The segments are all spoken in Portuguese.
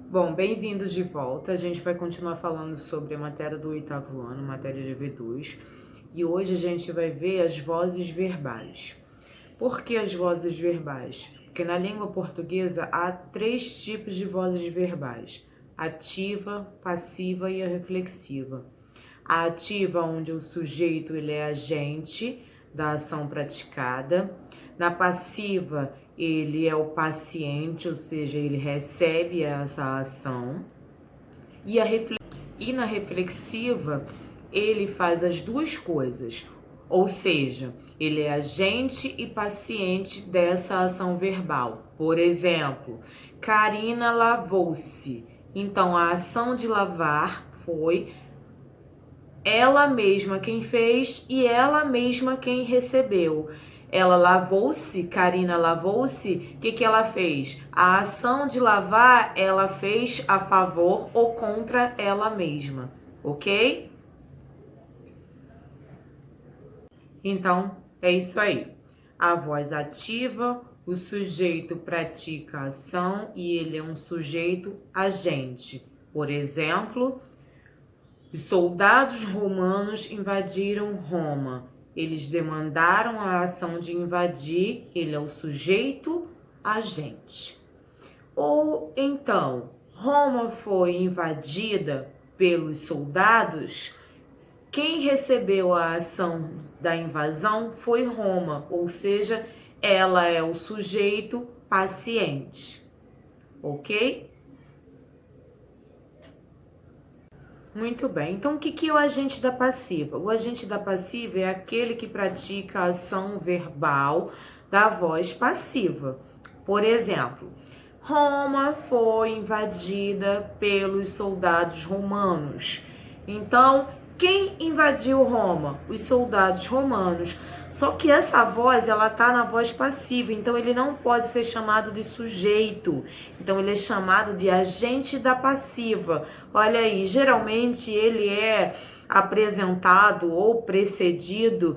Bom, bem-vindos de volta. A gente vai continuar falando sobre a matéria do 8º ano, matéria de V2. E hoje a gente vai ver as vozes verbais. Por que as vozes verbais? Porque na língua portuguesa há 3 tipos de vozes verbais: ativa, passiva e a reflexiva. A ativa, onde o sujeito ele é agente da ação praticada. Na passiva, ele é o paciente, ou seja, ele recebe essa ação. E na reflexiva, ele faz as duas coisas, ou seja, ele é agente e paciente dessa ação verbal. Por exemplo, Karina lavou-se. Então, a ação de lavar foi ela mesma quem fez e ela mesma quem recebeu. Ela lavou-se, Karina lavou-se, o que ela fez? A ação de lavar, ela fez a favor ou contra ela mesma, ok? Então, é isso aí. A voz ativa, o sujeito pratica a ação e ele é um sujeito agente. Por exemplo, os soldados romanos invadiram Roma. Eles demandaram a ação de invadir, ele é o sujeito agente. Ou então, Roma foi invadida pelos soldados, quem recebeu a ação da invasão foi Roma, ou seja, ela é o sujeito paciente, ok? Muito bem, então o que é o agente da passiva? O agente da passiva é aquele que pratica a ação verbal da voz passiva. Por exemplo, Roma foi invadida pelos soldados romanos. Então, quem invadiu Roma? Os soldados romanos. Só que essa voz, ela tá na voz passiva, então ele não pode ser chamado de sujeito. Então ele é chamado de agente da passiva. Olha aí, geralmente ele é apresentado ou precedido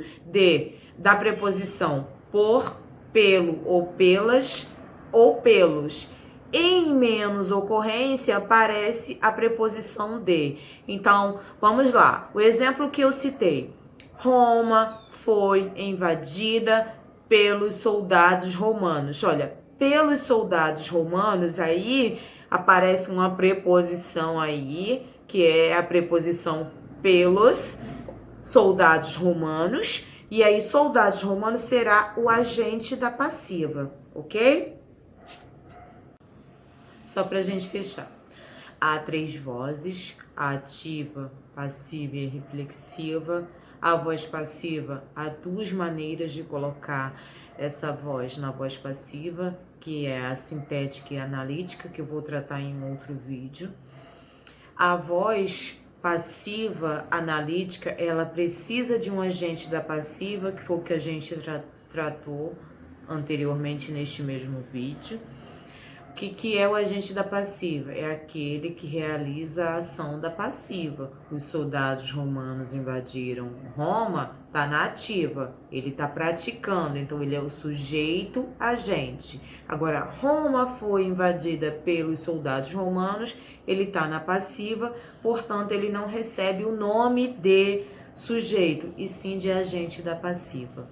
da preposição por, pelo ou pelas ou pelos. Em menos ocorrência aparece a preposição de. Então, vamos lá. O exemplo que eu citei. Roma foi invadida pelos soldados romanos. Olha, pelos soldados romanos, aí aparece uma preposição aí, que é a preposição pelos soldados romanos. E aí, soldados romanos será o agente da passiva, ok? Só para a gente fechar. Há 3 vozes: a ativa, passiva e reflexiva. A voz passiva, há 2 maneiras de colocar essa voz na voz passiva, que é a sintética e a analítica, que eu vou tratar em um outro vídeo. A voz passiva analítica, ela precisa de um agente da passiva, que foi o que a gente tratou anteriormente neste mesmo vídeo. O que é o agente da passiva? É aquele que realiza a ação da passiva. Os soldados romanos invadiram Roma, está na ativa, ele está praticando, então ele é o sujeito agente. Agora, Roma foi invadida pelos soldados romanos, ele está na passiva, portanto, ele não recebe o nome de sujeito, e sim de agente da passiva.